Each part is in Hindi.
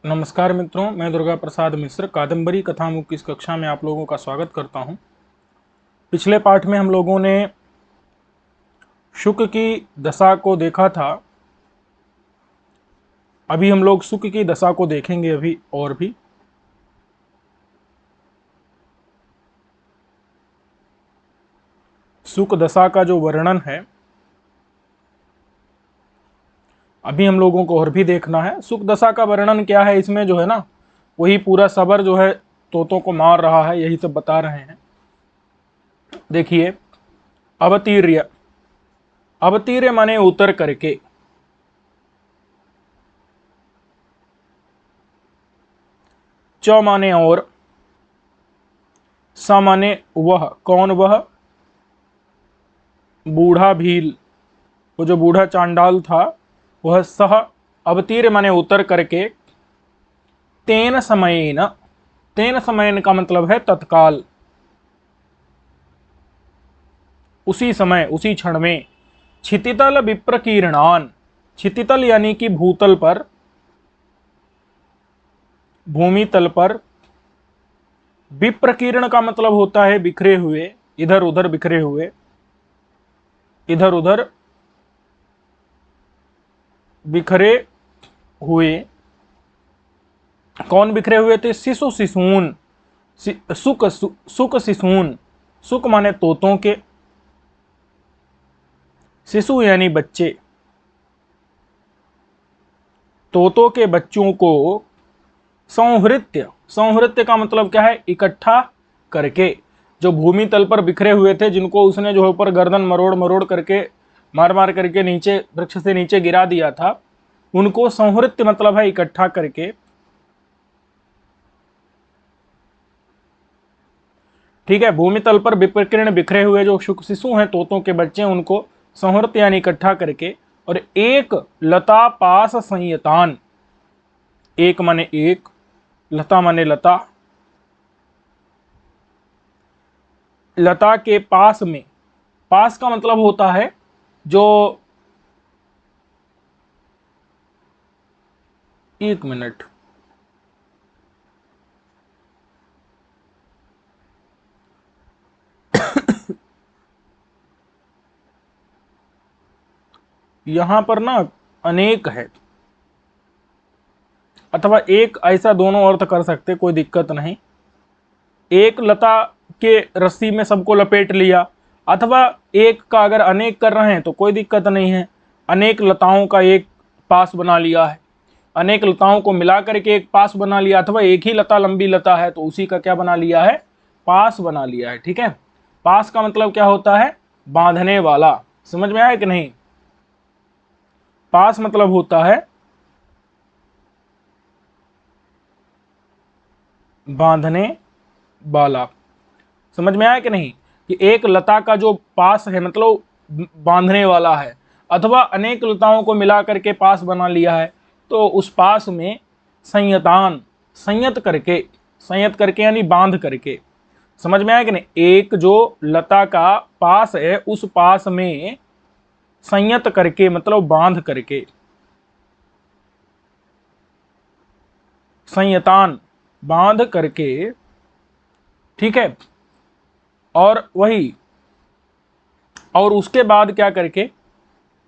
नमस्कार मित्रों, मैं दुर्गा प्रसाद मिश्र कादम्बरी कथामुख की इस कक्षा में आप लोगों का स्वागत करता हूं। पिछले पाठ में हम लोगों ने शुक की दशा को देखा था। अभी हम लोग शुक की दशा को देखेंगे अभी और भी। शुक दशा का जो वर्णन है अभी हम लोगों को और भी देखना है। शुक दशा का वर्णन क्या है, इसमें जो है ना वही पूरा सबर जो है तोतों को मार रहा है, यही सब बता रहे हैं। देखिए, अवतीर्य, अवतीर्य माने उतर करके, च माने और, स माने वह, कौन वह, बूढ़ा भील, वो जो बूढ़ा चांडाल था वह, सह अवतीर्य माने उतर करके, तेन समयेन, तेन समयेन का मतलब है तत्काल, उसी समय उसी क्षण में, क्षितितल विप्रकीर्णान, क्षितितल यानी कि भूतल पर, भूमि तल पर, विप्रकीर्ण का मतलब होता है बिखरे हुए, इधर उधर बिखरे हुए, इधर उधर बिखरे हुए। कौन बिखरे हुए थे? शिशु शिशून, सुक सुक शिशून, सुक माने तोतों के, शिशु यानी बच्चे, तोतों के बच्चों को संहृत्य, संहृत्य का मतलब क्या है? इकट्ठा करके। जो भूमि तल पर बिखरे हुए थे, जिनको उसने जो ऊपर गर्दन मरोड़ मरोड़ करके, मार मार करके नीचे वृक्ष से नीचे गिरा दिया था, उनको संहृत्य मतलब है इकट्ठा करके। ठीक है, भूमि तल पर विप्रकीर्ण बिखरे हुए जो शुक शिशु हैं, तोतों के बच्चे, उनको संहृत्य यानी इकट्ठा करके, और एक लता पास संयतान, एक माने एक, लता माने लता, लता के पास में, पास का मतलब होता है जो, एक मिनट, यहां पर ना अनेक है, अथवा एक, ऐसा दोनों अर्थ कर सकते, कोई दिक्कत नहीं। एक लता के रस्सी में सबको लपेट लिया, अथवा एक का अगर अनेक कर रहे हैं तो कोई दिक्कत नहीं है। अनेक लताओं का एक पास बना लिया है, अनेक लताओं को मिला करके एक पास बना लिया, अथवा एक ही लता लंबी लता है तो उसी का क्या बना लिया है? पास बना लिया है। ठीक है, पास का मतलब क्या होता है? बांधने वाला। समझ में आया कि नहीं? पास मतलब होता है बांधने वाला। समझ में आया कि नहीं? कि एक लता का जो पास है मतलब बांधने वाला है, अथवा अनेक लताओं को मिला करके पास बना लिया है, तो उस पास में संयतान, संयत करके, संयत करके यानी बांध करके। समझ में आया कि नहीं? एक जो लता का पास है, उस पास में संयत करके मतलब बांध करके, संयतान, बांध करके। ठीक है, और वही, और उसके बाद क्या करके?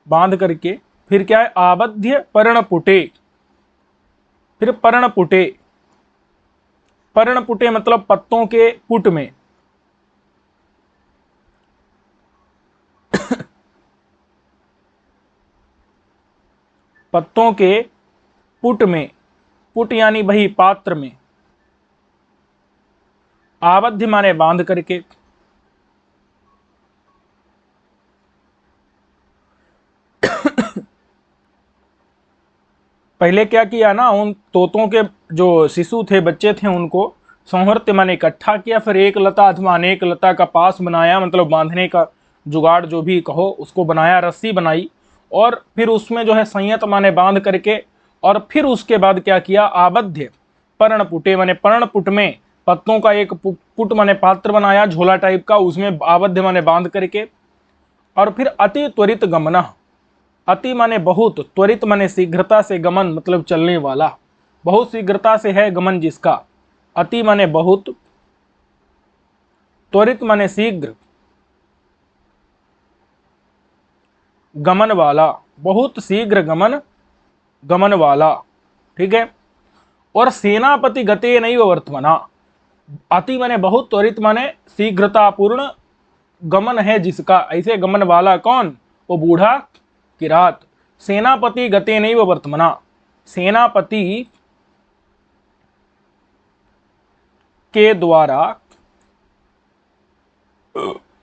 बांध करके फिर क्या है? आबद्ध पर्णपुटे, फिर पर्णपुटे, पर्णपुटे मतलब पत्तों के पुट में, पत्तों के पुट में, पुट यानी वही पात्र में, आबद्ध माने बांध करके। पहले क्या किया ना, उन तोतों के जो शिशु थे, बच्चे थे, उनको संहृत्य माने इकट्ठा किया, फिर एक लता अथवा अनेक लता का पास बनाया, मतलब बांधने का जुगाड़ जो भी कहो उसको बनाया, रस्सी बनाई, और फिर उसमें जो है संयत माने बांध करके, और फिर उसके बाद क्या किया? आबद्ध पर्णपुटे माने पर्णपुट में पत्तों का एक पुट माने पात्र बनाया, झोला टाइप का, उसमें आबद्ध माने बांध करके, और फिर अति त्वरित गमन, अति माने बहुत, त्वरित माने शीघ्रता से, गमन मतलब चलने वाला, बहुत शीघ्रता से है गमन जिसका, अति माने बहुत, त्वरित माने शीघ्र, गमन वाला, बहुत शीघ्र गमन, गमन वाला, ठीक है। और सेनापति गते नहीं वर्तमना, अति माने बहुत, त्वरित माने शीघ्रतापूर्ण, गमन है जिसका, ऐसे गमन वाला कौन, वो बूढ़ा किरात। सेनापति गते नहीं वर्तमना, सेनापति के द्वारा,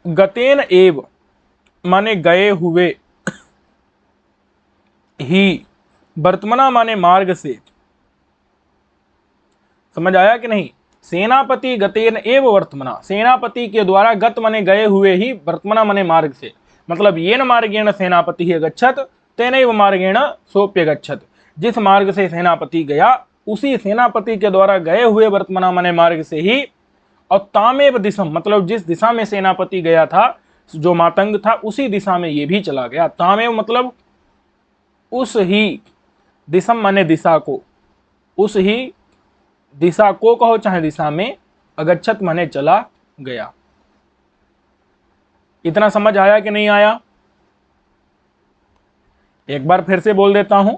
गतेन एव माने गए हुए, ही, वर्तमना माने मार्ग से, समझ आया कि नहीं। सेनापति गतेन एव वर्तमना, सेनापति के द्वारा, गत माने गए हुए ही, वर्तमना माने मार्ग से, मतलब येन मार्गेण सेनापति गच्छत तेनैव मार्गेण सोप्य गच्छत, जिस मार्ग से सेनापति गया उसी सेनापति के द्वारा गए हुए वर्तमना माने मार्ग से ही, और तामेव दिशम मतलब जिस दिशा में सेनापति गया था, जो मातंग था, उसी दिशा में ये भी चला गया। तामेव मतलब उस ही, दिशम माने दिशा को, उस ही दिशा को कहो चाहे दिशा में, अगच्छत माने चला गया। इतना समझ आया कि नहीं आया? एक बार फिर से बोल देता हूं।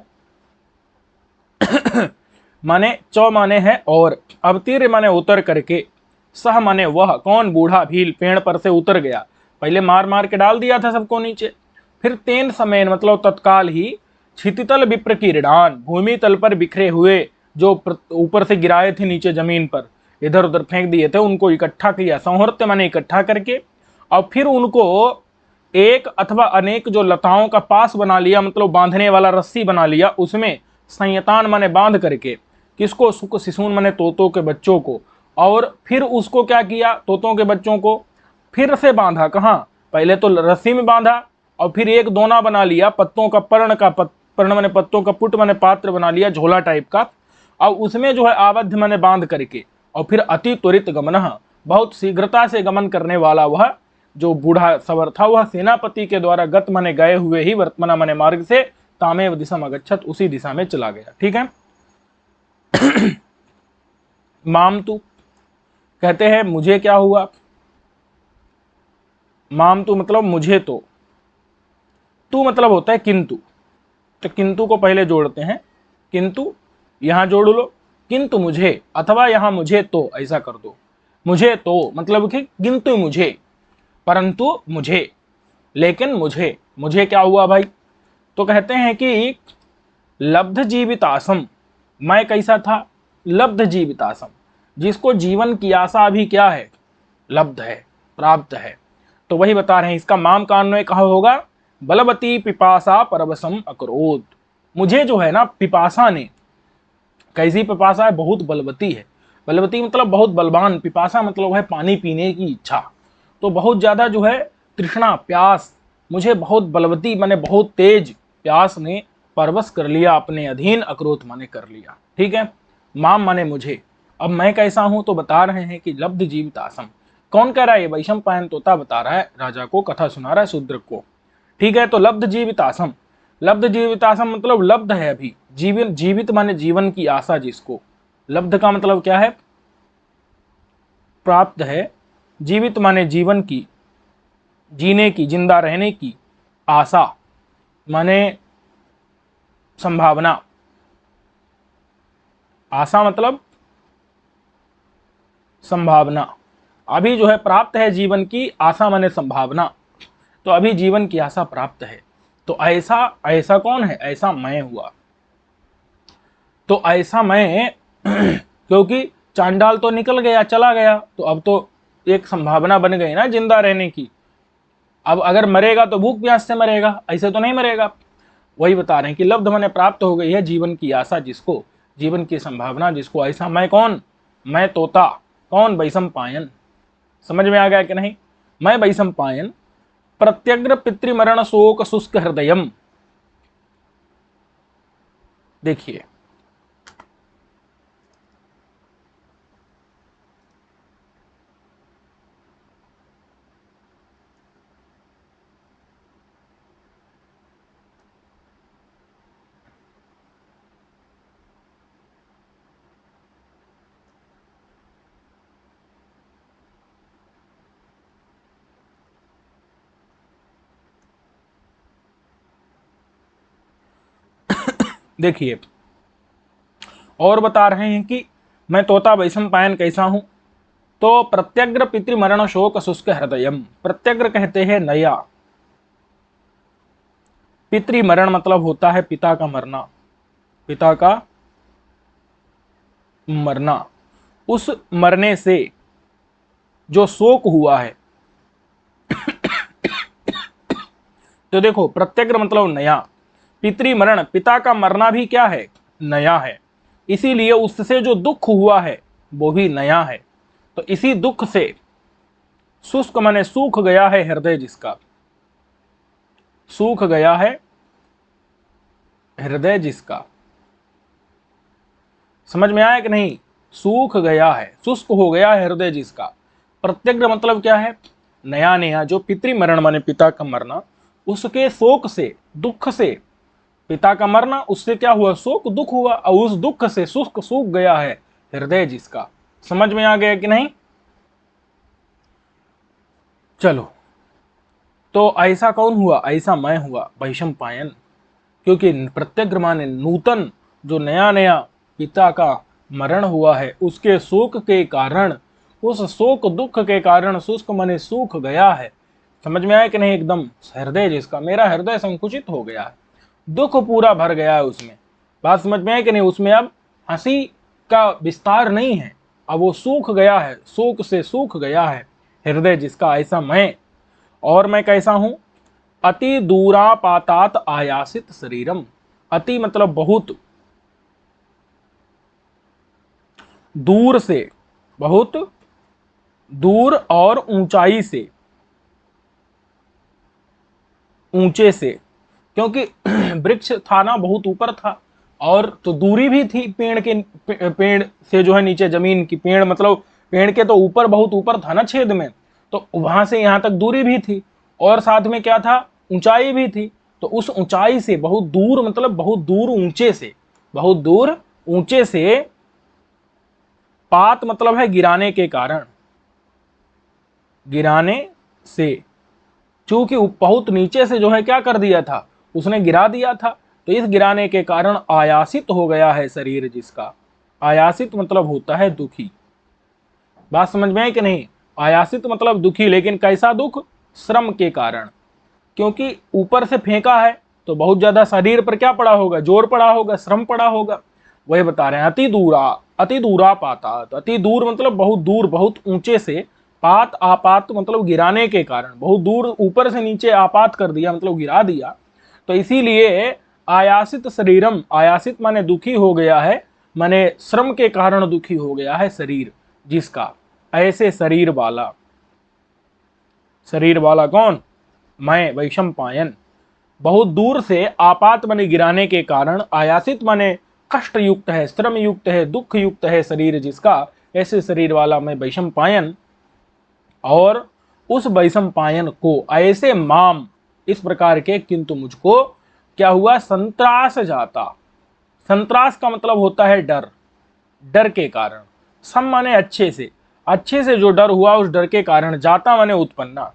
माने चौ माने है और, अवतीर्य माने उतर करके, सह माने वह, कौन, बूढ़ा भील पेड़ पर से उतर गया, पहले मार मार के डाल दिया था सबको नीचे। फिर तेन समय मतलब तत्काल ही, क्षितितल विप्र किरीड़ान, भूमि तल पर बिखरे हुए जो ऊपर से गिराए थे नीचे जमीन पर, इधर उधर फेंक दिए थे, उनको इकट्ठा किया, संहृत्य माने इकट्ठा करके, और फिर उनको एक अथवा अनेक जो लताओं का पास बना लिया, मतलब बांधने वाला रस्सी बना लिया, उसमें संयतान माने बांध करके, किसको, सुख शिशुन माने तोतों के बच्चों को, और फिर उसको क्या किया, तोतों के बच्चों को फिर से बांधा, कहाँ, पहले तो रस्सी में बांधा, और फिर एक दोना बना लिया, पत्तों का पर्ण माने पत्तों का पुट माने पात्र बना लिया, झोला टाइप का, और उसमें जो है आबद्ध माने बांध करके, और फिर अति त्वरित गमन, बहुत शीघ्रता से गमन करने वाला वह जो बूढ़ा सवर था, वह सेनापति के द्वारा गत माने गए हुए ही, वर्तमना माने मार्ग से, तामेव दिशा अगच्छत उसी दिशा में चला गया। ठीक है। माम तू कहते हैं मुझे क्या हुआ, माम तू मतलब मुझे तो, तू मतलब होता है किंतु, तो किंतु को पहले जोड़ते हैं, किंतु यहां जोड़ लो, किंतु मुझे, अथवा यहां मुझे तो ऐसा कर दो, मुझे तो मतलब कि किंतु मुझे, परंतु मुझे, लेकिन मुझे, मुझे क्या हुआ भाई, तो कहते हैं कि लब्ध जीवितासम, मैं कैसा था, लब्ध जीवितासम, जिसको जीवन की आशा अभी क्या है, लब्ध है, प्राप्त है। तो वही बता रहे हैं, इसका माम का अन्वय कहा होगा, बलवती पिपासा परवसम अक्रोध, मुझे जो है ना पिपासा ने, कैसी पिपासा है, बहुत बलवती है, बलवती मतलब बहुत बलवान, पिपासा मतलब है पानी पीने की इच्छा, तो बहुत ज्यादा जो है तृष्णा, प्यास, मुझे बहुत बलवती माने बहुत तेज प्यास ने परवश कर लिया, अपने अधीन, अक्रोध माने कर लिया। ठीक है। माम माने मुझे, अब मैं कैसा हूं, तो बता रहे हैं कि लब्ध जीवित आसम, कौन कह रहा है, ये वैशंपायन तोता बता रहा है, राजा को कथा सुना रहा है शूद्र को। ठीक है। तो लब्ध जीवितासम, लब्ध जीवितासम मतलब लब्ध है अभी, जीवन, जीवित माने जीवन की आशा जिसको, लब्ध का मतलब क्या है, प्राप्त है, जीवित माने जीवन की, जीने की, जिंदा रहने की, आशा माने संभावना, आशा मतलब संभावना, अभी जो है प्राप्त है जीवन की, आशा माने संभावना, तो अभी जीवन की आशा प्राप्त है। तो ऐसा, ऐसा कौन है, ऐसा मैं हुआ, तो ऐसा मैं क्योंकि चांडाल तो निकल गया, चला गया, तो अब तो एक संभावना बन गई ना जिंदा रहने की, अब अगर मरेगा तो भूख प्यास से मरेगा, ऐसे तो नहीं मरेगा। वही बता रहे हैं कि लब्ध माने प्राप्त हो गई है जीवन की आशा जिसको, जीवन की संभावना जिसको, ऐसा मैं कौन, मैं तोता, कौन, वैशंपायन, समझ में आ गया कि नहीं, मैं वैशंपायन, प्रत्यग्र पितृमरण शोक शुष्क हृदयम, देखिए देखिए और बता रहे हैं कि मैं तोता वैशंपायन कैसा हूं। तो प्रत्यग्र पितृमरण शोक शुष्क हृदयम, प्रत्यग्र कहते हैं नया, पितृमरण मतलब होता है पिता का मरना, पिता का मरना, उस मरने से जो शोक हुआ है। तो देखो प्रत्यग्र मतलब नया, पितृमरण पिता का मरना भी क्या है, नया है, इसीलिए उससे जो दुख हुआ है वो भी नया है। तो इसी दुख से शुष्क माने सूख गया है हृदय जिसका, सूख गया है हृदय जिसका, समझ में आया कि नहीं, सूख गया है, शुष्क हो गया है हृदय जिसका। प्रत्यग्र मतलब क्या है, नया नया, जो पितृमरण माने पिता का मरना, उसके शोक से दुख से, पिता का मरना उससे क्या हुआ, शोक दुख हुआ, और उस दुख से शुष्क सूख गया है हृदय जिसका। समझ में आ गया कि नहीं। चलो, तो ऐसा कौन हुआ, ऐसा मैं हुआ वैशंपायन, क्योंकि प्रत्यग्र माने नूतन, जो नया नया पिता का मरण हुआ है उसके शोक के कारण, उस शोक दुख के कारण शुष्क माने सूख गया है। समझ में आया कि नहीं, एकदम हृदय जिसका, मेरा हृदय संकुचित हो गया है, दुख पूरा भर गया है उसमें। बात समझ में आया कि नहीं, उसमें अब हंसी का विस्तार नहीं है, अब वो सूख गया है, शोक से सूख गया है हृदय जिसका, ऐसा मैं। और मैं कैसा हूं, अति दूरापातात आयासित शरीरम, अति मतलब बहुत, दूर से, बहुत दूर और ऊंचाई से, ऊंचे से, क्योंकि वृक्ष था ना बहुत ऊपर था, और तो दूरी भी थी पेड़ के, पेड़ से जो है नीचे जमीन की, पेड़ मतलब पेड़ के तो ऊपर बहुत ऊपर था ना छेद में, तो वहां से यहां तक दूरी भी थी, और साथ में क्या था, ऊंचाई भी थी। तो उस ऊंचाई से बहुत दूर मतलब बहुत दूर ऊंचे से, बहुत दूर ऊंचे से, पात मतलब है गिराने के कारण, गिराने से, चूंकि बहुत नीचे से जो है क्या कर दिया था, उसने गिरा दिया था, तो इस गिराने के कारण आयासित हो गया है शरीर जिसका। आयासित मतलब होता है दुखी, बात समझ में है कि नहीं, आयासित मतलब दुखी, लेकिन कैसा दुख, श्रम के कारण, क्योंकि ऊपर से फेंका है तो बहुत ज्यादा शरीर पर क्या पड़ा होगा, जोर पड़ा होगा, श्रम पड़ा होगा, वही बता रहे हैं। अति दूरा, अति दूरा पाता, तो अति दूर मतलब बहुत दूर, बहुत ऊंचे से, पात आपात मतलब गिराने के कारण, बहुत दूर ऊपर से नीचे आपात कर दिया मतलब गिरा दिया, तो इसीलिए आयासित शरीरम, आयासित माने दुखी हो गया है, माने श्रम के कारण दुखी हो गया है शरीर जिसका, ऐसे शरीर वाला, शरीर वाला कौन, मैं वैशंपायन, बहुत दूर से आपात माने गिराने के कारण, आयासित माने कष्ट युक्त है, श्रम युक्त है, दुख युक्त है शरीर जिसका, ऐसे शरीर वाला मैं वैशंपायन। और उस वैशंपायन को ऐसे माम, इस प्रकार के, किंतु मुझको क्या हुआ, संत्रास जाता, संत्रास का मतलब होता है डर, डर के कारण, सम माने अच्छे से, अच्छे से जो डर हुआ उस डर के कारण, जाता माने उत्पन्ना,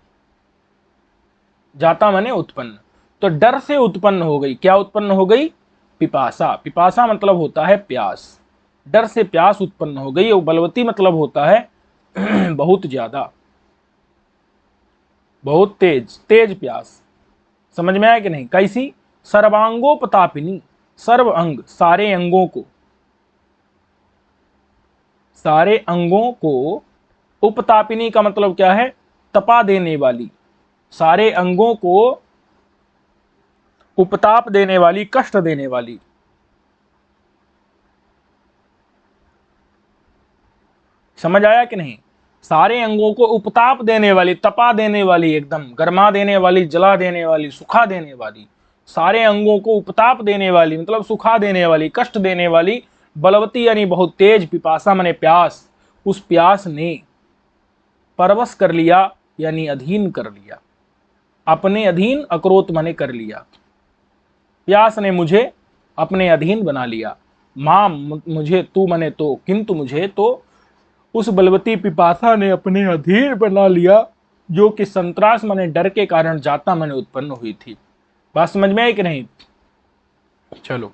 जाता माने उत्पन्न, तो डर से उत्पन्न हो गई, क्या उत्पन्न हो गई, पिपासा, पिपासा मतलब होता है प्यास, डर से प्यास उत्पन्न हो गई, और बलवती मतलब होता है बहुत ज्यादा, बहुत तेज, तेज प्यास। समझ में आया कि नहीं, कैसी, सर्वांगोपतापिनी, सर्व अंग सारे अंगों को, सारे अंगों को, उपतापिनी का मतलब क्या है, तपा देने वाली, सारे अंगों को उपताप देने वाली, कष्ट देने वाली। समझ आया कि नहीं, सारे अंगों को उपताप देने वाली, तपा देने वाली, एकदम गर्मा देने वाली, जला देने वाली, सुखा देने वाली, सारे अंगों को उपताप देने वाली मतलब सुखा देने वाली, कष्ट देने वाली, बलवती यानी बहुत तेज, पिपासा माने प्यास, उस प्यास ने परवश कर लिया यानी अधीन कर लिया, अपने अधीन, अक्रोत माने कर लिया, प्यास ने मुझे अपने अधीन बना लिया, माम मुझे, तू मने तो, किंतु मुझे तो उस बलवती पिपासा ने अपने अधीन बना लिया, जो कि संत्रास माने डर के कारण जाता माने उत्पन्न हुई थी। बात समझ में आई कि नहीं। चलो,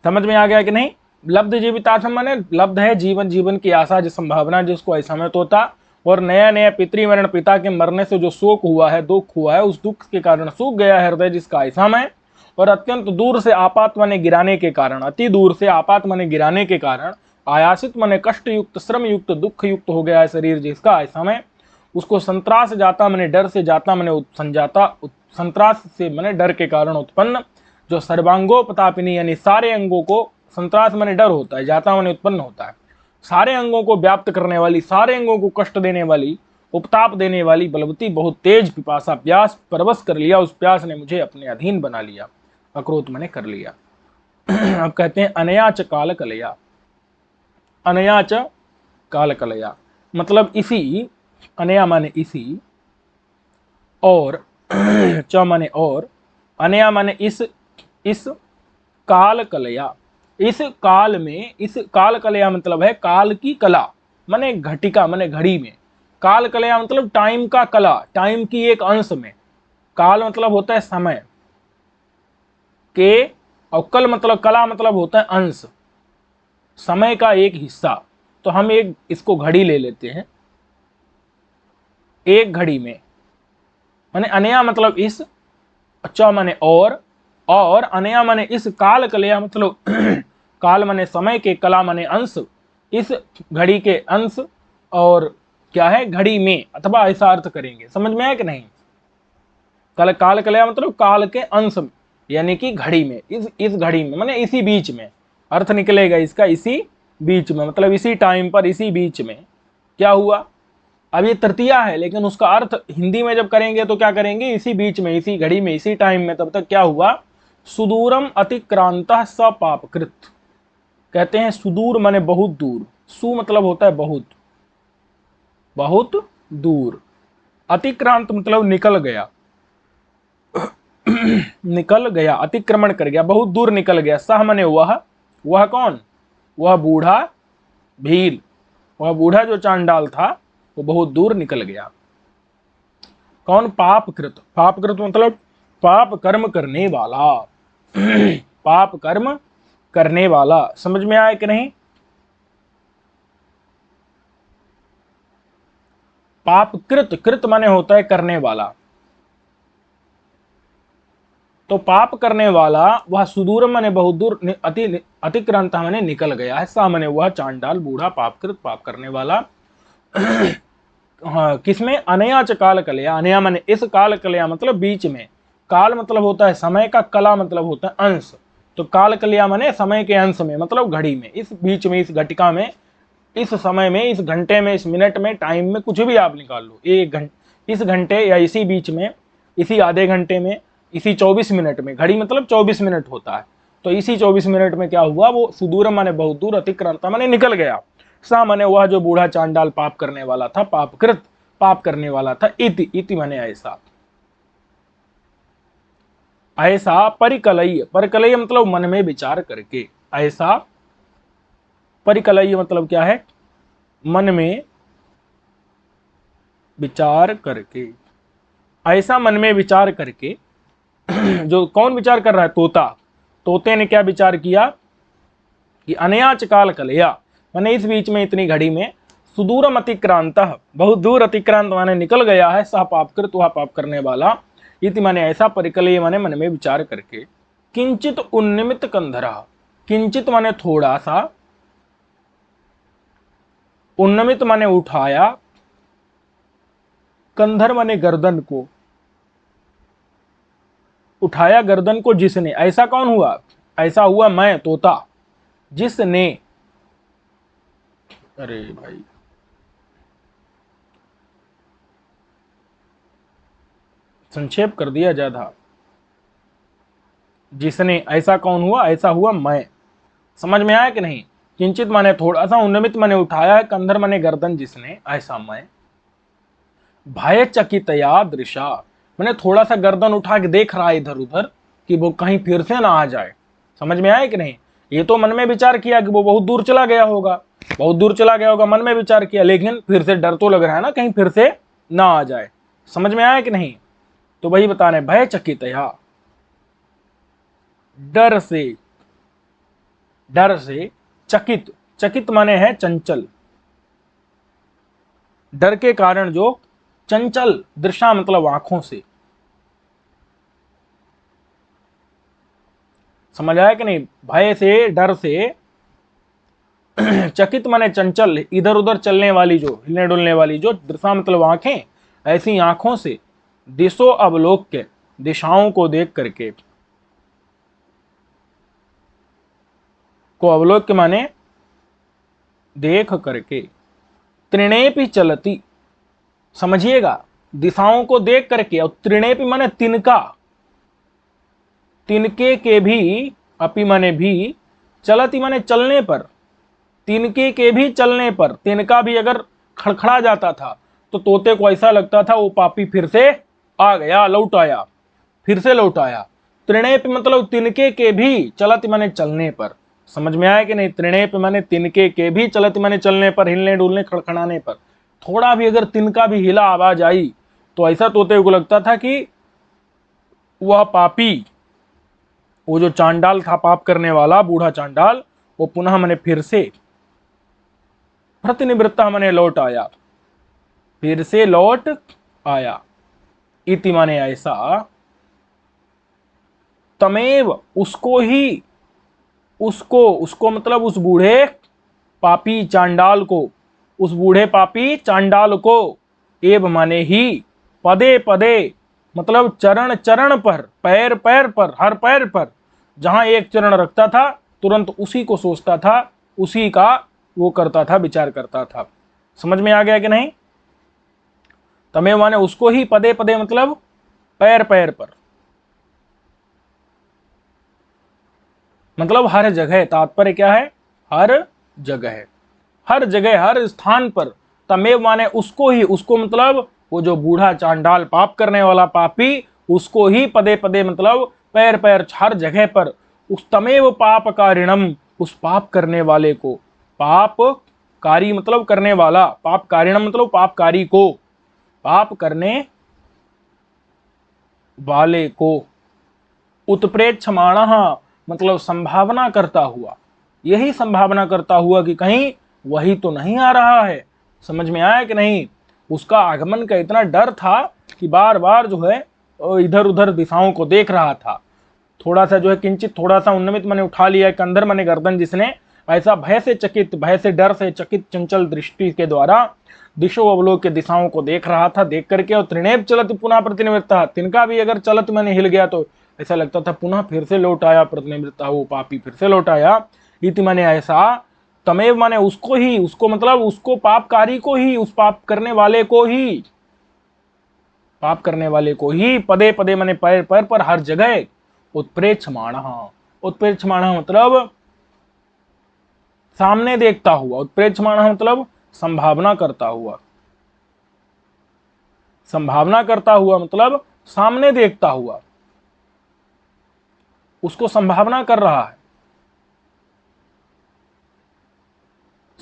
समझ में आ गया कि नहीं। लब्ध जीवितार्थम माने लब्ध है जीवन, जीवन की आशा, जो संभावना जिसको ऐसा में तोता, और नया नया पितृमरण, पिता के मरने से जो शोक हुआ है, दुख हुआ है, उस दुख के कारण सूख गया है हृदय जिसका ऐसा में। और अत्यंत दूर से आपात मने गिराने के कारण, अति दूर से आपात मने गिराने के कारण, आयासित मने कष्ट युक्त, श्रम युक्त, दुख युक्त हो गया है शरीर जिसका ऐसा में। उसको संत्रास जाता मने डर से, जाता मने संजाता, संत्रास से मने डर के कारण उत्पन्न, जो सर्वांगोपतापिनी यानी सारे अंगों को, संत्रास मने डर होता है, जाता मने उत्पन्न होता है, सारे अंगों को व्याप्त करने वाली, सारे अंगों को कष्ट देने वाली, उपताप देने वाली बलवती बहुत तेज पिपासा, प्यास परवश कर लिया, उस प्यास ने मुझे अपने अधीन बना लिया, अक्रोध मैंने कर लिया। अब कहते हैं अनयाच काल कलया, अनयाच काल कलया मतलब इसी, अनया माने इसी, और च माने और, अनया माने इस काल कलया, इस काल में, इस काल कलया मतलब है काल की कला, माने घटिका माने घड़ी में, काल कलया मतलब टाइम का कला, टाइम की एक अंश में, काल मतलब होता है समय के, और कल मतलब कला मतलब होता है अंश, समय का एक हिस्सा। तो हम एक इसको घड़ी ले लेते हैं, एक घड़ी में, माने अनया मतलब इस, च माने और अनया माने इस काल कलया मतलब काल माने समय के, कला माने अंश, इस घड़ी के अंश, और क्या है घड़ी में, अथवा ऐसा अर्थ करेंगे, समझ में आया कि नहीं। काल कलया मतलब काल के अंश में, यानी कि घड़ी में, इस घड़ी में माने इसी बीच में, अर्थ निकलेगा इसका इसी बीच में, मतलब इसी टाइम पर, इसी बीच में क्या हुआ। अब ये तृतीया है, लेकिन उसका अर्थ हिंदी में जब करेंगे तो क्या करेंगे, इसी बीच में, इसी घड़ी में, इसी टाइम में, तब तक क्या हुआ, सुदूरम अतिक्रांत स पापकृत। कहते हैं सुदूर माने बहुत दूर, सु मतलब होता है बहुत, बहुत दूर, अतिक्रांत मतलब निकल गया, निकल गया, अतिक्रमण कर गया, बहुत दूर निकल गया। सह माने वह कौन, वह बूढ़ा भील, वह बूढ़ा जो चांडाल था वो बहुत दूर निकल गया। कौन, पापकृत, पापकृत मतलब पाप कर्म करने वाला, पाप कर्म करने वाला, समझ में आया कि नहीं। पापकृत, कृत माने होता है करने वाला, तो पाप करने वाला वह सुदूर माने बहुत दूर, अतिक्रांत माने निकल गया है, सा माने वह चांडाल बूढ़ा, पापकृत पाप करने वाला। हाँ, किसमें, अनया च काल कलया, अनया माने इस काल कलया मतलब बीच में, काल मतलब होता है समय का, कला मतलब होता है अंश, तो काल कलया माने समय के अंश में, मतलब घड़ी में, इस बीच में, इस घटिका में, इस समय में, इस घंटे में, इस मिनट में, टाइम में, कुछ भी आप निकाल लो, एक घंटे, इस घंटे या इसी बीच में, इसी आधे घंटे में, इसी 24 मिनट में, घड़ी मतलब 24 मिनट होता है, तो इसी 24 मिनट में क्या हुआ, वो सुदूर माने बहुत दूर, अतिक्रांता माने निकल गया, सा माने वह जो बूढ़ा चांडाल पाप करने वाला था, पापकृत पाप करने वाला था, इति, इति माने ऐसा, ऐसा परिकलय्य, परिकलय्य मतलब मन में विचार करके, ऐसा परिकलय्य मतलब क्या है, मन में विचार करके, ऐसा मन में विचार करके, जो कौन विचार कर रहा है, तोता, तोते ने क्या विचार किया कि अनयाच काल कलया माने इस बीच में, इतनी घड़ी में, सुदूरम अतिक्रांत बहुत दूर अतिक्रांत माने निकल गया है, सह पापकृत वह पाप करने वाला, इति माने ऐसा, परिकलय माने मन में विचार करके, किंचित उन्निमित कंधरा, किंचित माने थोड़ा सा, उन्नमित माने उठाया, कंधर माने गर्दन को, उठाया गर्दन को जिसने, ऐसा कौन हुआ, ऐसा हुआ मैं तोता, जिसने, अरे भाई संक्षेप कर दिया ज्यादा, जिसने, ऐसा कौन हुआ, ऐसा हुआ मैं, समझ में आया कि नहीं। किंचित माने थोड़ा सा, उन्नमित माने उठाया है, कंधर माने गर्दन जिसने, ऐसा मैं, भय चकितया दृशा मैंने थोड़ा सा गर्दन उठा के देख रहा है इधर उधर कि वो कहीं फिर से ना आ जाए, समझ में आया कि नहीं। ये तो मन में विचार किया कि वो बहुत दूर चला गया होगा, बहुत दूर चला गया होगा, मन में विचार किया, लेकिन फिर से डर तो लग रहा है ना कहीं फिर से ना आ जाए, समझ में आया कि नहीं। तो वही बता रहे, भय चकितया डर से, डर से चकित, चकित माने है चंचल, डर के कारण जो चंचल, दृशा मतलब आंखों से। समझ आया कि नहीं? भय से, डर से, चकित माने चंचल, इधर उधर चलने वाली, जो हिलने डुलने वाली, जो दृशा मतलब आंखें, ऐसी आंखों से दिशो अवलोक्य, दिशाओं को देख करके, को अवलोक्य माने देख करके, त्रिणेपि चलती, समझिएगा, दिशाओं को देख करके, और त्रिणेपि माने तिनका, तिनके के भी, अपि माने भी, चलती माने चलने पर, तिनके के भी चलने पर, तिनका भी अगर खड़खड़ा जाता था तो तोते को ऐसा लगता था वो पापी फिर से आ गया, लौट आया, फिर से लौट आया। त्रिणेप मतलब तिनके के भी, चलती माने चलने पर। समझ में आया कि नहीं? त्रिणेप माने तिनके के भी, चलती माने चलने पर, हिलने डुलने खड़खड़ाने पर। थोड़ा भी अगर तिनका भी हिला, आवाज आई, तो ऐसा तोते को लगता था कि वह पापी, वो जो चांडाल था, पाप करने वाला बूढ़ा चांडाल, वो पुनः मैंने फिर से प्रतिनिवृत्ता माने लौट आया, फिर से लौट आया। इति माने ऐसा, तमेव उसको ही, उसको, उसको मतलब उस बूढ़े पापी चांडाल को, उस बूढ़े पापी चांडाल को, एव माने ही, पदे पदे मतलब चरण चरण पर, पैर पैर पर, हर पैर पर, जहां एक चरण रखता था तुरंत उसी को सोचता था, उसी का वो करता था, विचार करता था। समझ में आ गया कि नहीं? तमेव माने उसको ही, पदे पदे मतलब पैर पैर पर, मतलब हर जगह। तात्पर्य क्या है? हर जगह, हर जगह, हर स्थान पर। तमेव माने उसको ही, उसको मतलब वो जो बूढ़ा चांडाल, पाप करने वाला पापी, उसको ही पदे पदे मतलब पैर पैर, हर जगह पर, उस तमेव पाप कारिणम, उस पाप करने वाले को, पाप कारी मतलब करने वाला, पाप कारिणम मतलब पापकारी को, पाप करने वाले को, उत्प्रेक्षमाण मतलब संभावना करता हुआ, यही संभावना करता हुआ कि कहीं वही तो नहीं आ रहा है। समझ में आया कि नहीं? उसका आगमन का इतना डर था कि बार बार जो है इधर उधर दिशाओं को देख रहा था। थोड़ा सा जो है किंचित, थोड़ा सा उन्नमित मैंने उठा लिया कंधर मैंने गर्दन, जिसने ऐसा भय से चकित, भय से डर से चकित चंचल दृष्टि के द्वारा दिशो अवलोक के दिशाओं को देख रहा था, देख करके, और त्रिनेप चलत पुनः प्रतिनिवृत्ता, तिनका भी अगर चलत मैंने हिल गया तो ऐसा लगता था पुनः फिर से लौट आया, प्रतिनिवृत्ता वो पापी फिर से लौट आया। इति माने ऐसा, तमेव माने उसको ही, उसको मतलब उसको पापकारी को ही, उस पाप करने वाले को ही, पाप करने वाले को ही, पदे पदे माने पैर पैर पर, हर जगह, उत्प्रेक्षमाण, उत्प्रेक्षमाण मतलब सामने देखता हुआ, उत्प्रेक्षमाण मतलब संभावना करता हुआ, संभावना करता हुआ मतलब सामने देखता हुआ, उसको संभावना कर रहा है।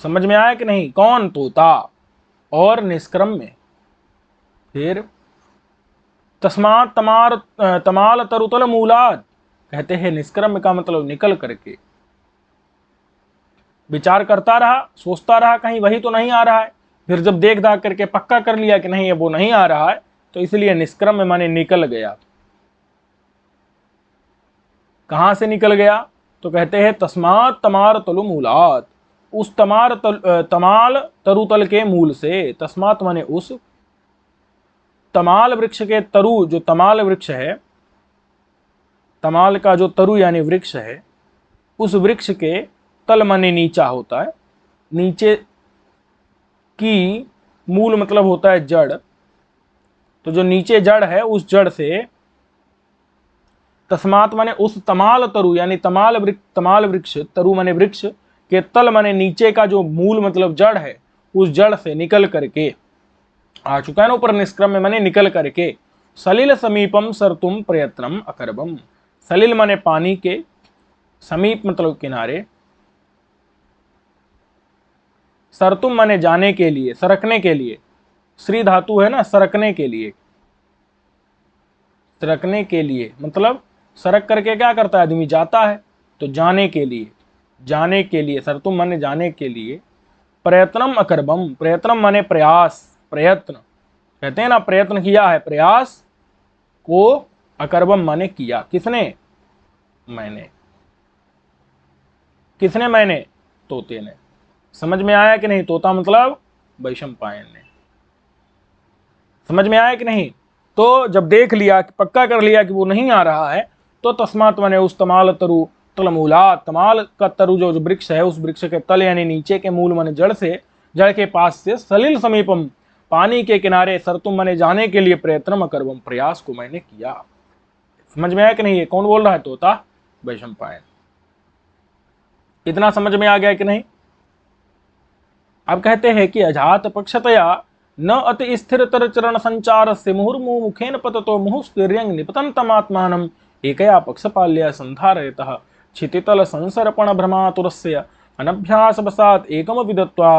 समझ में आया कि नहीं? कौन? तोता। और निष्क्रम में फिर तस्मात् तमार तमाल तरुतल मूलाद, कहते हैं निष्क्रम का मतलब निकल करके, विचार करता रहा, सोचता रहा कहीं वही तो नहीं आ रहा है, फिर जब देख दाख करके पक्का कर लिया कि नहीं वो नहीं आ रहा है, तो इसलिए निष्क्रम में माने निकल गया। कहां से निकल गया? तो कहते हैं तस्मात् तमार तलु मूलात, उस तमाल तरुतल के मूल से, तस्मात् माने उस, तमाल वृक्ष के तरु, जो तमाल वृक्ष है, तमाल का जो तरु यानी वृक्ष है, उस वृक्ष के तल माने नीचा होता है, नीचे की, मूल मतलब होता है जड़, तो जो नीचे जड़ है उस जड़ से, तस्मात् माने उस तमाल तरु यानी तमाल वृक्ष, तरु माने वृक्ष के तल माने नीचे का जो मूल मतलब जड़ है, उस जड़ से निकल करके आ चुका है ना ऊपर, निष्क्रम में माने निकल करके, सलिल समीपम सरतुम प्रयत्नम अकरबम, सलिल माने पानी के, समीप मतलब किनारे, सरतुम माने जाने के लिए, सरकने के लिए, श्री धातु है ना, सरकने के लिए, सरकने के लिए मतलब सरक करके क्या करता है आदमी? जाता है, तो जाने के लिए, जाने के लिए, सर्तुम माने जाने के लिए, प्रयत्नम अकरबम, प्रयत्नम माने प्रयास, प्रयत्न कहते हैं ना, प्रयत्न किया है, प्रयास को अकरबम माने किया, किसने, मैंने, किसने, मैंने, तोते ने। समझ में आया कि नहीं, तोता मतलब वैशंपायन ने। समझ में आया कि नहीं। तो जब देख लिया, पक्का कर लिया कि वो नहीं आ रहा है, तो तस्मात माने उस तमाल तरु तलमूला, तमाल का तरु जो वृक्ष है, उस वृक्ष के तल यानी नीचे के मूल माने जड़ से, जड़ के पास से, सलिल समीपम पानी के किनारे, सरतुम माने जाने के लिए, प्रयत्न अकरबम प्रयास को मैंने किया। समझ में आया कि नहीं, ये कौन बोल रहा है, तोता वैशंपायन। इतना समझ में आ गया कि नहीं। अब कहते हैं कि अजात पक्षतया न अति स्थिरतर चरण संचार से मुहुर्मुह मुखेन पततो मुहुस्तिर्यंग निपतन तमात्मानम एकया पक्षपाल्य संधारयतः क्षितितल संसर्पण भ्रमातुरस्य अनभ्यास बसात एकम विदत्वा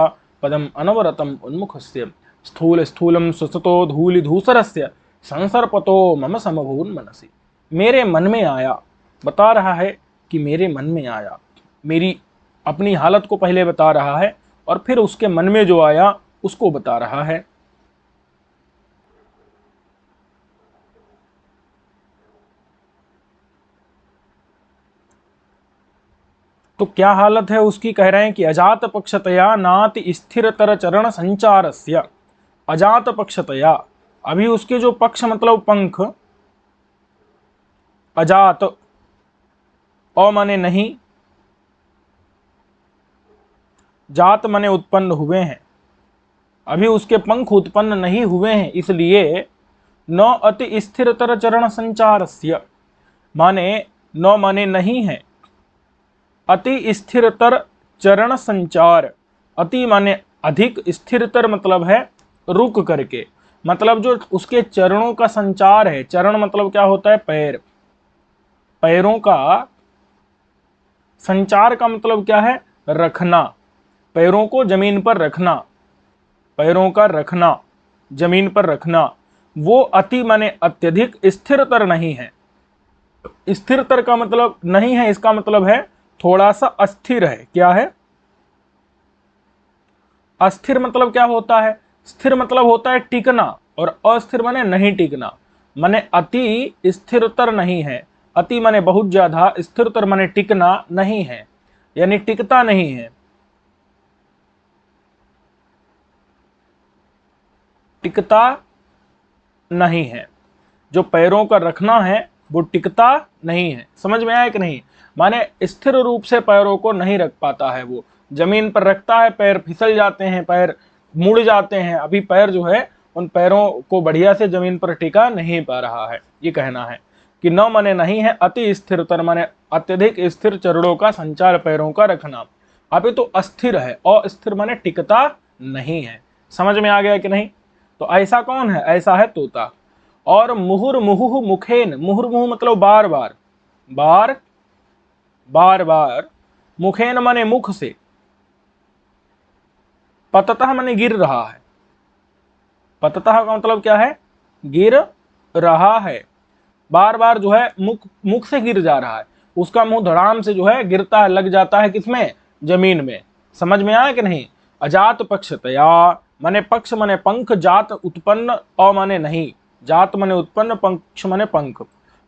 पदम अनवरतम उन्मुखस्य स्थूल स्थूलम सुसतो धूलि धूसरस्य संसर्पतो मम समभून मनसि। मेरे मन में आया, बता रहा है कि मेरे मन में आया, मेरी अपनी हालत को पहले बता रहा है और फिर उसके मन में जो आया उसको बता रहा है। तो क्या हालत है उसकी, कह रहे हैं कि अजात पक्षतया नाति स्थिरतर चरण संचारस्य, अजात पक्षतया, अभी उसके जो पक्ष मतलब पंख, अजात अ माने नहीं, जात माने उत्पन्न हुए हैं, अभी उसके पंख उत्पन्न नहीं हुए हैं, इसलिए न अति स्थिरतर चरण संचारस्य माने, न माने नहीं है, अति स्थिरतर चरण संचार, अति माने अधिक, स्थिरतर मतलब है रुक करके, मतलब जो उसके चरणों का संचार है, चरण मतलब क्या होता है, पैर, पैरों का संचार का मतलब क्या है, रखना, पैरों को जमीन पर रखना, पैरों का रखना, जमीन पर रखना, वो अति माने अत्यधिक, स्थिरतर नहीं है, स्थिरतर का मतलब नहीं है, इसका मतलब है थोड़ा सा अस्थिर है। क्या है, अस्थिर मतलब क्या होता है, स्थिर मतलब होता है टिकना, और अस्थिर माने नहीं टिकना, माने अति स्थिरतर नहीं है, अति माने बहुत ज्यादा, स्थिरतर माने टिकना नहीं है, यानी टिकता नहीं है, टिकता नहीं है, जो पैरों का रखना है वो टिकता नहीं है। समझ में आया कि नहीं, माने स्थिर रूप से पैरों को नहीं रख पाता है, वो जमीन पर रखता है, पैर फिसल जाते हैं, पैर मुड़ जाते हैं, अभी पैर जो है उन पैरों को बढ़िया से जमीन पर टिका नहीं पा रहा है। ये कहना है कि न माने नहीं है, अति स्थिरतर माने अत्यधिक स्थिर चरणों का संचार, पैरों का रखना, अभी तो अस्थिर है, अस्थिर माने टिकता नहीं है। समझ में आ गया कि नहीं। तो ऐसा कौन है, ऐसा है तोता। और मुहुर्मुहु मुखेन, मुहुर्मुहु मतलब बार बार, बार बार बार, मुखेन माने मुख से, पततः माने गिर रहा है, पततः का मतलब क्या है, गिर रहा है, बार बार जो है मुख से गिर जा रहा है, उसका मुंह धड़ाम से जो है गिरता है, लग जाता है किसमें, जमीन में। समझ में आया कि नहीं। अजात पक्षतया माने पक्ष माने पंख, जात उत्पन्न, अ माने नहीं, जात माने उत्पन्न, पक्ष माने पंख,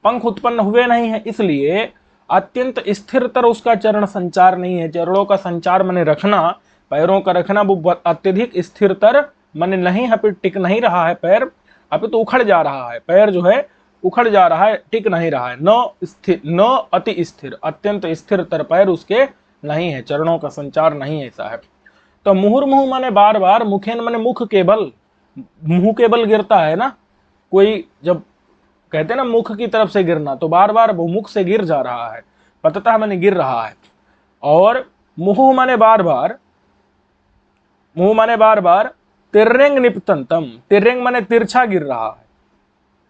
पंख उत्पन्न हुए नहीं है, इसलिए अत्यंत स्थिरतर उसका चरण संचार नहीं है, चरणों का संचार माने रखना, पैरों का रखना, वो अत्यधिक स्थिरतर माने नहीं है, फिर टिक नहीं रहा है पैर, अभी तो उखड़ जा रहा है, पैर जो है उखड़ जा रहा है, टिक नहीं रहा है, न स्थिर, न अति स्थिर, अत्यंत स्थिरतर पैर उसके नहीं है, चरणों का संचार नहीं ऐसा है। तो मुहुर्मुहु माने बार बार, मुखेन माने मुख के बल, मुंह के बल गिरता है ना कोई, जब कहते हैं ना मुख की तरफ से गिरना, तो बार बार वो मुख से गिर जा रहा है, पततः माने गिर रहा है। और मुहु माने बार बार, मुंह माने बार बार, तिर्रेंग निपतंतम, तिर्रेंग माने तिरछा गिर रहा है,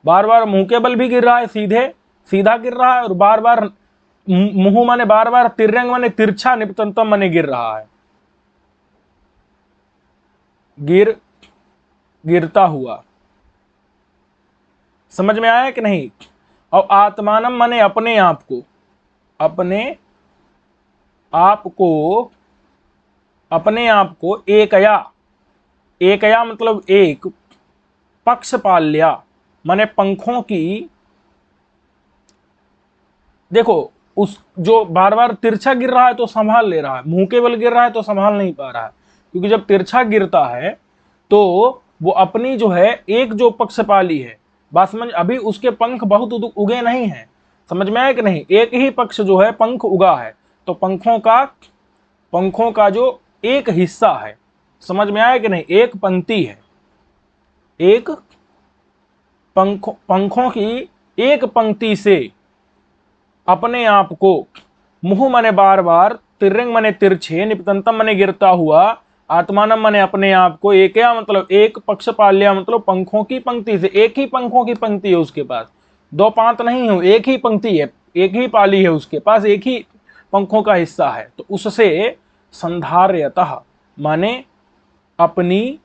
बार बार मुंह के बल भी गिर रहा है, सीधे सीधा गिर रहा है, और बार बार मुंह माने बार बार, तिर्रेंग माने तिरछा, निपतंतम माने गिर रहा है, गिरता हुआ। समझ में आया कि नहीं। और आत्मानम माने अपने आप को, अपने आपको अपने आप को एकया, एकया मतलब एक, पक्षपाल्या माने पंखों की, देखो उस जो बार बार तिरछा गिर रहा है तो संभाल ले रहा है, मुंह के बल गिर रहा है तो संभाल नहीं पा रहा है, क्योंकि जब तिरछा गिरता है तो वो अपनी जो है एक जो पक्षपाली है, बात समझ, अभी उसके पंख बहुत उगे नहीं हैं, समझ में आया कि नहीं, एक ही पक्ष जो है पंख उगा है, तो पंखों का जो एक हिस्सा है, समझ में आया कि नहीं, एक पंक्ति है, एक पंखों की एक पंक्ति से अपने आप को, मुंह मने बार बार, तिरंग मने तिरछे, निपतंतम मने गिरता हुआ, आत्मानम मने अपने आप को, एकया मतलब एक, पक्षपाल्या मतलब पंखों की पंक्ति से, एक ही पंखों की पंक्ति है उसके पास, दो पांत नहीं है, एक ही पंक्ति है, एक ही पाली है उसके पास, एक ही पंखों का हिस्सा है, तो उससे संधार्यतः माने अपनी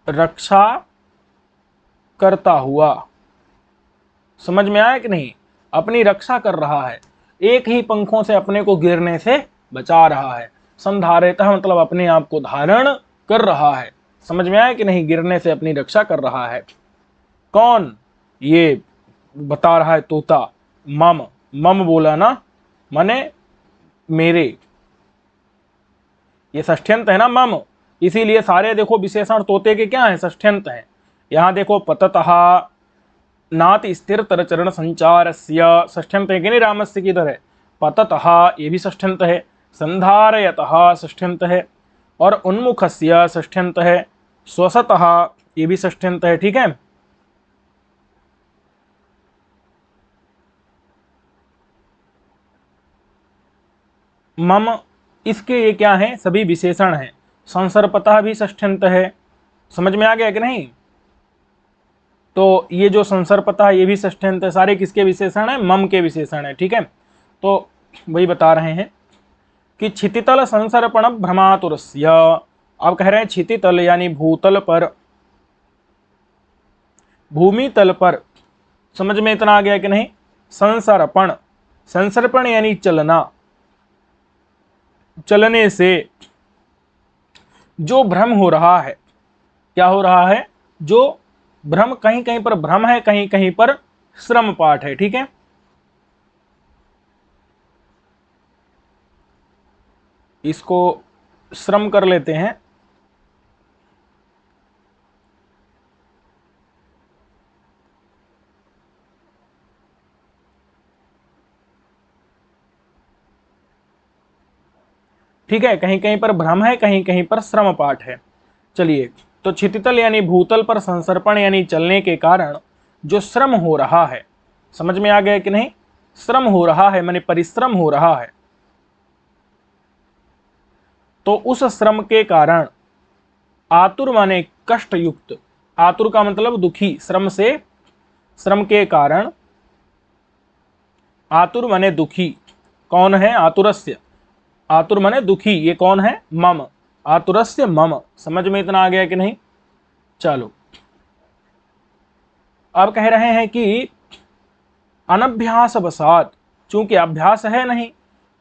रक्षा करता हुआ, समझ में आया कि नहीं, अपनी रक्षा कर रहा है, एक ही पंखों से अपने को गिरने से बचा रहा है, संधारेतः मतलब अपने आप को धारण कर रहा है, समझ में आया कि नहीं, गिरने से अपनी रक्षा कर रहा है। कौन, ये बता रहा है तोता, मम, मम बोला ना, माने मेरे, ये षष्ठ्यंत है ना मम, इसीलिए सारे देखो विशेषण तोते के क्या है, षष्ठ्यंत है। यहां देखो पततः, नाति स्थिर तर चरण संचारस्य, षष्ठ्यंत है कि नहीं, रामस्य की तरह, पततः ये भी षष्ठ्यंत है, संधारयतः षष्ठ्यंत है, और उन्मुखस्य षष्ठ्यंत है, स्वसतः ये भी षष्ठ्यंत है, ठीक है। मम, इसके ये क्या है, सभी विशेषण हैं, संसर्पतः भी षष्ठ्यंत है, समझ में आ गया कि नहीं, तो ये जो संसर्पतः ये भी षष्ठ्यंत है, सारे किसके विशेषण है, मम के विशेषण है, ठीक है। तो वही बता रहे हैं कि क्षितितल संसर्पण भ्रमातुरस्य, आप कह रहे हैं क्षितितल यानी भूतल पर, भूमि तल पर, समझ में इतना आ गया कि नहीं, संसर्पण, संसर्पण यानी चलना, चलने से जो भ्रम हो रहा है, क्या हो रहा है, जो भ्रम, कहीं कहीं पर भ्रम है, कहीं कहीं पर श्रम पाठ है, ठीक है। इसको श्रम कर लेते हैं, ठीक है, कहीं कहीं पर भ्रम है, कहीं कहीं पर श्रम पाठ है। चलिए, तो क्षितितल यानी भूतल पर संसर्पण यानी चलने के कारण जो श्रम हो रहा है, समझ में आ गया कि नहीं, श्रम हो रहा है माने परिश्रम हो रहा है, तो उस श्रम के कारण आतुर माने कष्ट युक्त, आतुर का मतलब दुखी, श्रम से, श्रम के कारण आतुर माने दुखी, कौन है, आतुरस्य, आतुर माने दुखी, ये कौन है, मम, आतुरस्य मम, समझ में इतना आ गया कि नहीं। चलो, अब कह रहे हैं कि अनभ्यास वसात, चूंकि अभ्यास है नहीं,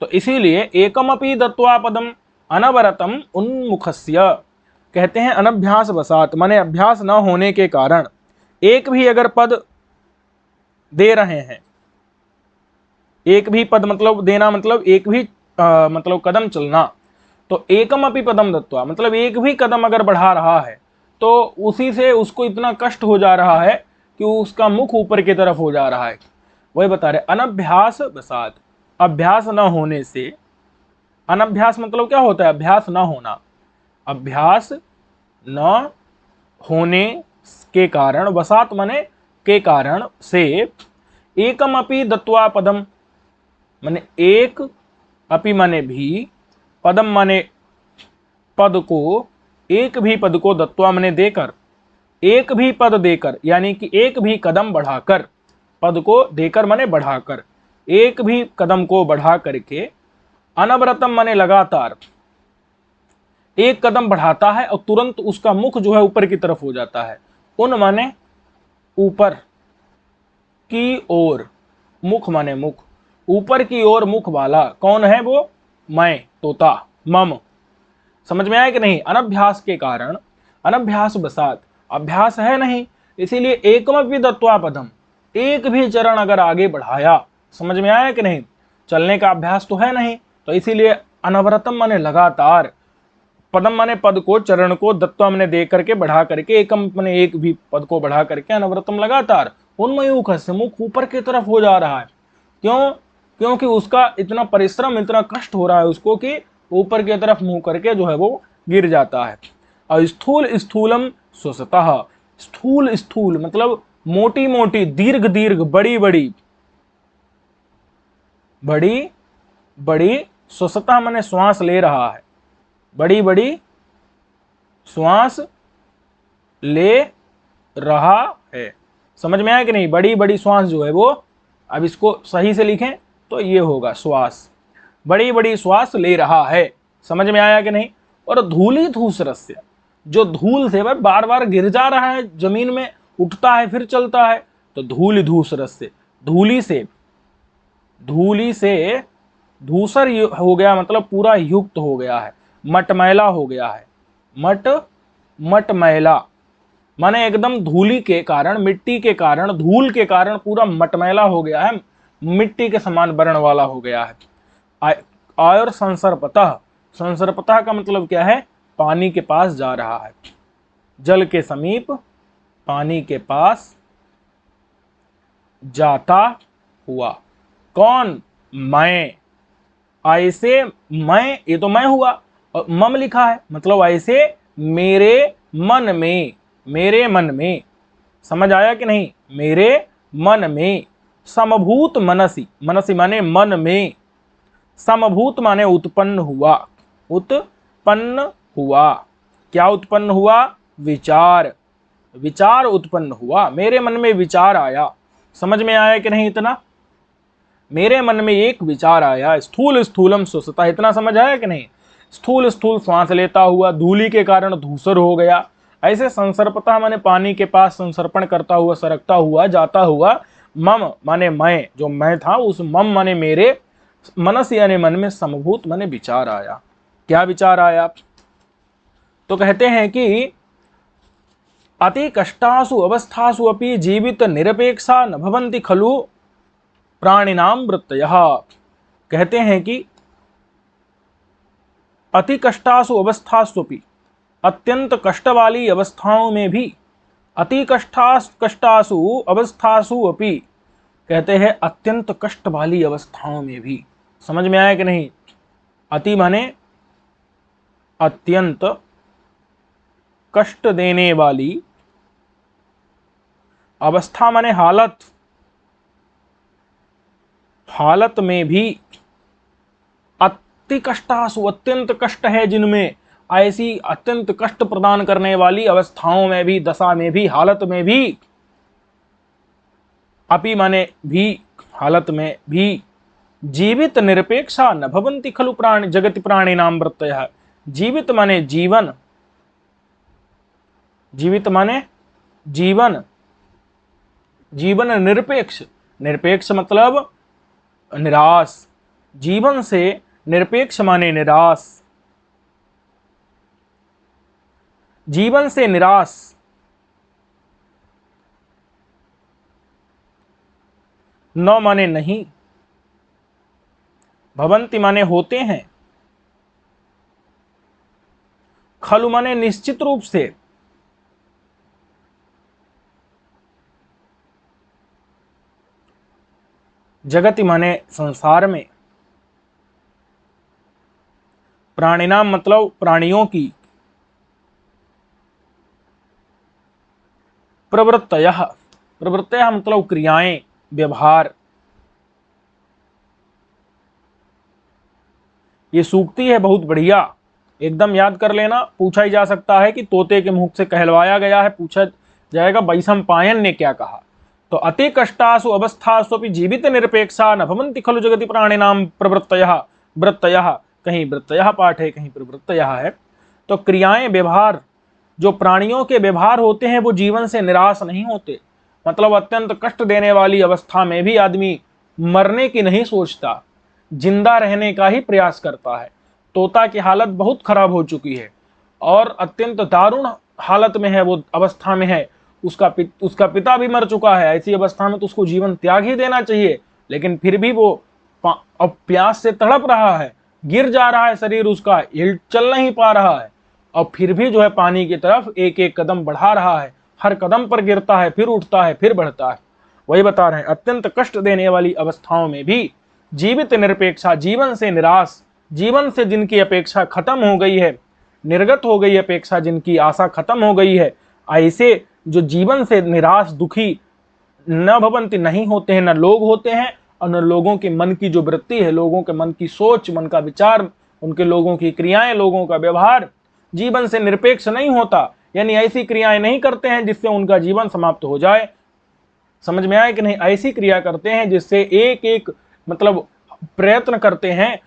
तो इसीलिए एकमपि दत्वा पदम अनवरतम उन्मुखस्य, कहते हैं अनभ्यास वसात माने अभ्यास न होने के कारण, एक भी अगर पद दे रहे हैं, एक भी पद मतलब देना, मतलब एक भी मतलब कदम चलना, तो एकम अपि पदम दत्वा मतलब एक भी कदम अगर बढ़ा रहा है तो उसी से उसको इतना कष्ट हो जा रहा है कि उसका मुख ऊपर की तरफ हो जा रहा है, वही बता रहे अनभ्यास वसात, अभ्यास न होने से, अनभ्यास मतलब क्या होता है, अभ्यास न होना, अभ्यास न होने के कारण, वसात माने के कारण से, एकम अपि दत्वा पदम माने एक, अपि माने भी, पदम माने पद को, एक भी पद को, दत्वा माने देकर, एक भी पद देकर यानी कि एक भी कदम बढ़ाकर, पद को देकर माने बढ़ाकर, एक भी कदम को बढ़ा करके, अनवरतम माने लगातार, एक कदम बढ़ाता है और तुरंत उसका मुख जो है ऊपर की तरफ हो जाता है, उन माने ऊपर की ओर, मुख माने मुख, ऊपर की ओर मुख वाला। कौन है वो? मैं, तोता, मम। समझ में आया कि नहीं? अनभ्यास के कारण, अनभ्यास बसात, अभ्यास है नहीं, इसीलिए एकमपि दत्वा पदम, एक भी चरण अगर आगे बढ़ाया, समझ में आया कि नहीं? चलने का अभ्यास तो है नहीं, तो इसीलिए अनवरतम माने लगातार, पदम माने पद को, चरण को, दत्वा माने दे करके, बढ़ा करके, एकम माने एक भी पद को बढ़ा करके, अनवरतम लगातार, उन्मयूख से मुख ऊपर की तरफ हो जा रहा है। क्यों? क्योंकि उसका इतना परिश्रम, इतना कष्ट हो रहा है उसको कि ऊपर की तरफ मुंह करके जो है वो गिर जाता है। और स्थूल स्थूलम स्वसतः, स्थूल स्थूल मतलब मोटी मोटी, दीर्घ दीर्घ, बड़ी बड़ी, बड़ी बड़ी, स्वसतः माने श्वास ले रहा है, बड़ी बड़ी श्वास ले रहा है। समझ में आया कि नहीं? बड़ी बड़ी श्वास जो है वो, अब इसको सही से लिखें तो ये होगा श्वास, बड़ी बड़ी श्वास ले रहा है। समझ में आया कि नहीं? और धूली धूसरस्य, जो धूल से बार बार गिर जा रहा है जमीन में, उठता है फिर चलता है, तो धूल धूसरस्य, धूली से, धूली से धूसर हो गया, मतलब पूरा युक्त हो गया है, मटमैला हो गया है, मटमैला माने एकदम धूली के कारण, मिट्टी के कारण, धूल के कारण पूरा मटमैला हो गया है, मिट्टी के समान वर्ण वाला हो गया है। और संसर्पतः, संसर्पतः का मतलब क्या है? पानी के पास जा रहा है, जल के समीप, पानी के पास जाता हुआ। कौन? मैं। ऐसे मैं, ये तो मैं हुआ, और मम लिखा है, मतलब ऐसे मेरे मन में, मेरे मन में। समझ आया कि नहीं? मेरे मन में, समभूत मनसी, मनसी माने मन में, समभूत माने उत्पन्न हुआ, उत्पन्न हुआ। क्या उत्पन्न हुआ? विचार, विचार उत्पन्न हुआ, मेरे मन में विचार आया। समझ में आया कि नहीं? इतना मेरे मन में एक विचार आया, स्थूल स्थूलम स्वसतः, इतना समझ आया कि नहीं? स्थूल स्थूल श्वास लेता हुआ, धूली के कारण धूसर हो गया, ऐसे संसर्पता माने पानी के पास संसर्पण करता हुआ, सरकता हुआ, जाता हुआ। मम माने मैं, जो मैं था, उस मम माने मेरे, मनस यानी मन में, समभूत माने विचार आया। क्या विचार आया? तो कहते हैं कि अति कष्टासु अवस्थासु अपि जीवित निरपेक्षा न भवन्ति खलु प्राणिनाम वृत्तयः। कहते हैं कि अति कष्टासु अवस्थासु अपि, अत्यंत कष्ट वाली अवस्थाओं में भी, अति कष्टासु अवस्थासु अपि, कहते हैं अत्यंत कष्ट वाली अवस्थाओं में भी। समझ में आया कि नहीं? अति माने अत्यंत, कष्ट देने वाली, अवस्था माने हालत, हालत में भी, अति कष्टासु अत्यंत कष्ट है जिनमें, ऐसी अत्यंत कष्ट प्रदान करने वाली अवस्थाओं में भी, दशा में भी, हालत में भी, अपि माने भी, हालत में भी, जीवित निरपेक्षा न भवन्ति खलु प्राणी जगति प्राणिनाम वृत्तयः। जीवित माने जीवन, जीवित माने जीवन, जीवन निरपेक्ष, निरपेक्ष मतलब निराश, जीवन से निरपेक्ष माने निराश, जीवन से निराश, न माने नहीं, भवंति माने होते हैं, खलु माने निश्चित रूप से, जगति माने संसार में, प्राणिनाम मतलब प्राणियों की, प्रवृत्तयः, प्रवृत्तयः मतलब क्रियाएं, व्यवहार। ये सूक्ति है बहुत बढ़िया, एकदम याद कर लेना। पूछा ही जा सकता है कि तोते के मुख से कहलवाया गया है, पूछा जाएगा वैशंपायन ने क्या कहा। तो अति कष्टासु अवस्थासु अपि जीवित निरपेक्षा न भवन्ति खलु जगति प्राणिनाम प्रवृत्तयः, वृत्तयः, कहीं वृत्तयः पाठ है, कहीं प्रवृत्तयः है। तो क्रियाएं, व्यवहार, जो प्राणियों के व्यवहार होते हैं वो जीवन से निराश नहीं होते, मतलब अत्यंत कष्ट देने वाली अवस्था में भी आदमी मरने की नहीं सोचता, जिंदा रहने का ही प्रयास करता है। तोता की हालत बहुत खराब हो चुकी है और अत्यंत दारुण हालत में है, वो अवस्था में है। उसका पिता भी मर चुका है। ऐसी अवस्था में तो उसको जीवन त्याग ही देना चाहिए, लेकिन फिर भी वो अब प्यास से तड़प रहा है, गिर जा रहा है शरीर उसका, हिल चल नहीं पा रहा है, और फिर भी जो है पानी की तरफ एक एक कदम बढ़ा रहा है। हर कदम पर गिरता है, फिर उठता है, फिर बढ़ता है। वही बता रहे हैं, अत्यंत कष्ट देने वाली अवस्थाओं में भी जीवित निरपेक्षा, जीवन से निराश, जीवन से जिनकी अपेक्षा खत्म हो गई है, निर्गत हो गई अपेक्षा, जिनकी आशा खत्म हो गई है, ऐसे जो जीवन से निराश दुखी न भवंती नहीं होते हैं, न लोग होते हैं, और न लोगों के मन की जो वृत्ति है, लोगों के मन की सोच, मन का विचार, उनके लोगों की क्रियाएं, लोगों का व्यवहार जीवन से निरपेक्ष नहीं होता, यानी ऐसी क्रियाएं नहीं करते हैं जिससे उनका जीवन समाप्त हो जाए। समझ में आए कि नहीं? ऐसी क्रिया करते हैं जिससे एक एक मतलब प्रयत्न करते हैं,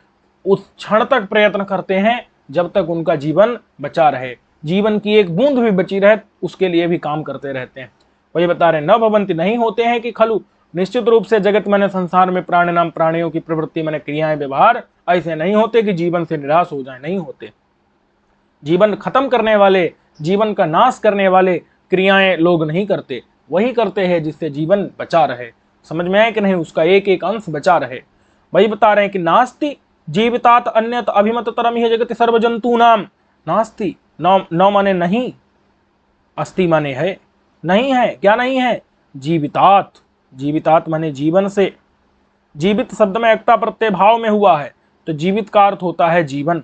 उस क्षण तक प्रयत्न करते हैं जब तक उनका जीवन बचा रहे, जीवन की एक बूंद भी बची रहे, उसके लिए भी काम करते रहते हैं। वही बता रहे, न भवंती नहीं होते हैं कि खलु, निश्चित रूप से जगत माने संसार में प्राणी नाम प्राणियों की प्रवृत्ति माने क्रियाएं व्यवहार ऐसे नहीं होते कि जीवन से निराश हो जाए, नहीं होते। जीवन खत्म करने वाले, जीवन का नाश करने वाले क्रियाएं लोग नहीं करते, वही करते हैं जिससे जीवन बचा रहे। समझ में आए कि नहीं? उसका एक एक अंश बचा रहे। वही बता रहे हैं कि नास्ति जीवितात अन्यत अभिमत तरम यह जगत सर्वजंतु नाम। नास्ति न माने नहीं, अस्ति माने है, नहीं है। क्या नहीं है? जीवितात, जीवितात माने जीवन से। जीवित शब्द में एकता प्रत्यय भाव में हुआ है, तो जीवित का अर्थ होता है जीवन।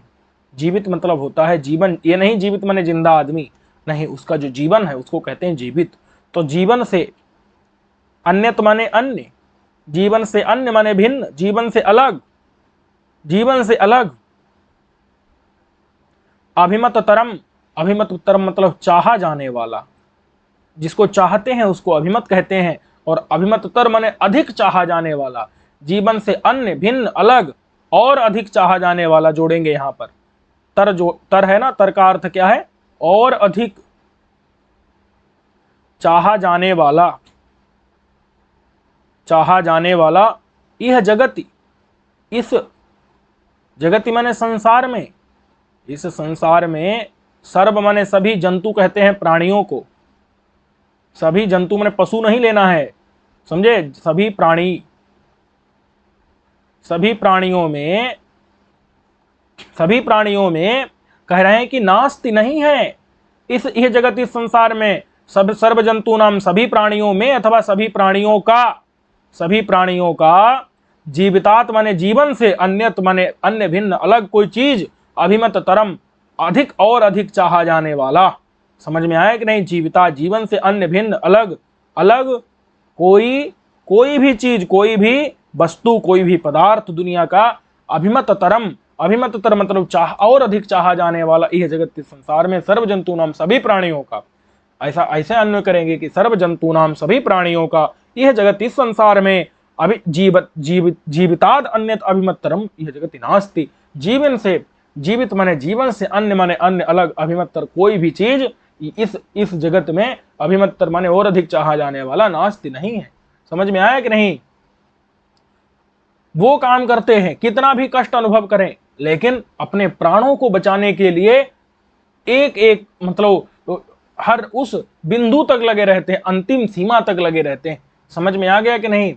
जीवित मतलब होता है जीवन, ये नहीं जीवित माने जिंदा आदमी, नहीं, उसका जो जीवन है उसको कहते हैं जीवित। तो जीवन से अन्यत माने अन्य, जीवन से अन्य माने भिन्न, जीवन से अलग, जीवन से अलग। अभिमत तरम, अभिमत तरम मतलब चाहा जाने वाला, जिसको चाहते हैं उसको अभिमत कहते हैं, और अभिमत तर माने अधिक चाहा जाने वाला, जीवन से अन्य, भिन्न, अलग और अधिक चाहा जाने वाला जोड़ेंगे यहां पर। तर जो तर है ना, तर का अर्थ क्या है? और अधिक चाहा जाने वाला, चाहा जाने वाला। यह जगति, इस जगति माने संसार में, इस संसार में सर्व माने सभी, जंतु कहते हैं प्राणियों को, सभी जंतु माने पशु नहीं लेना है, समझे? सभी प्राणी, सभी प्राणियों में, सभी प्राणियों में कह रहे हैं कि नास्ति नहीं है इस यह जगत, इस संसार में, सब सर्व जंतु नाम सभी प्राणियों में, अथवा सभी प्राणियों का, सभी प्राणियों का जीवितात माने जीवन से, अन्यत माने अन्य, भिन्न, अलग कोई चीज, अभिमत तरम अधिक और अधिक चाहा जाने वाला। समझ में आया कि नहीं? जीविता जीवन से, अन्य भिन्न, अलग अलग, कोई भी चीज, कोई भी वस्तु, कोई भी पदार्थ दुनिया का, अभिमत तरम, अभिमत तर मतलब चाह और अधिक चाहा जाने वाला, यह जगत इस संसार में, सर्व जंतु नाम सभी प्राणियों का। ऐसा ऐसे अन्वय करेंगे कि सर्व जंतु नाम सभी प्राणियों का यह जगत इस संसार में, अभी जीविताद अन्यत अभिमत्तरम यह जगत नास्ति। जीवन से, जीवित माने जीवन से, अन्य माने अन्य, अलग, अभिमत्तर कोई भी चीज इस जगत में, अभिमत्तर माने और अधिक चाहा जाने वाला, नास्ति नहीं है। समझ में आया कि नहीं? वो काम करते हैं कितना भी कष्ट अनुभव करें, लेकिन अपने प्राणों को बचाने के लिए एक एक मतलब हर उस बिंदु तक लगे रहते हैं, अंतिम सीमा तक लगे रहते हैं। समझ में आ गया कि नहीं?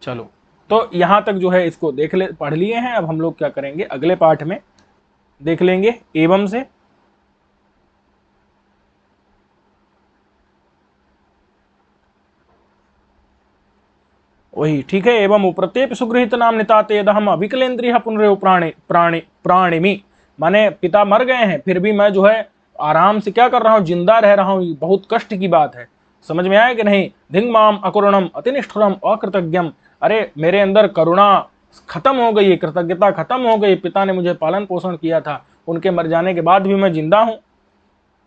चलो, तो यहां तक जो है इसको पढ़ लिए हैं। अब हम लोग क्या करेंगे, अगले पाठ में देख लेंगे एवं से। वही ठीक है। एवं उप्रत्येप सुगृहित नाम निताते हम अविकलेन्द्रिय पुनरेव प्राणिमी, माने पिता मर गए हैं, फिर भी मैं जो है आराम से क्या कर रहा हूँ, जिंदा रह रहा हूँ। बहुत कष्ट की बात है। समझ में आया कि नहीं? धिंग माम अकरुणम अतिनिष्ठुरम अकृतज्ञम, अरे मेरे अंदर करुणा खत्म हो गई, कृतज्ञता खत्म हो गई। पिता ने मुझे पालन पोषण किया था, उनके मर जाने के बाद भी मैं जिंदा हूँ,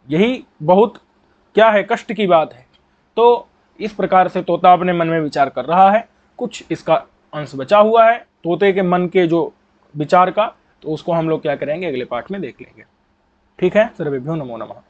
यही बहुत क्या है, कष्ट की बात है। तो इस प्रकार से तोता अपने मन में विचार कर रहा है। कुछ इसका अंश बचा हुआ है तोते के मन के जो विचार का, तो उसको हम लोग क्या करेंगे, अगले पाठ में देख लेंगे। ठीक है, सर्वेभ्यो नमो नमः।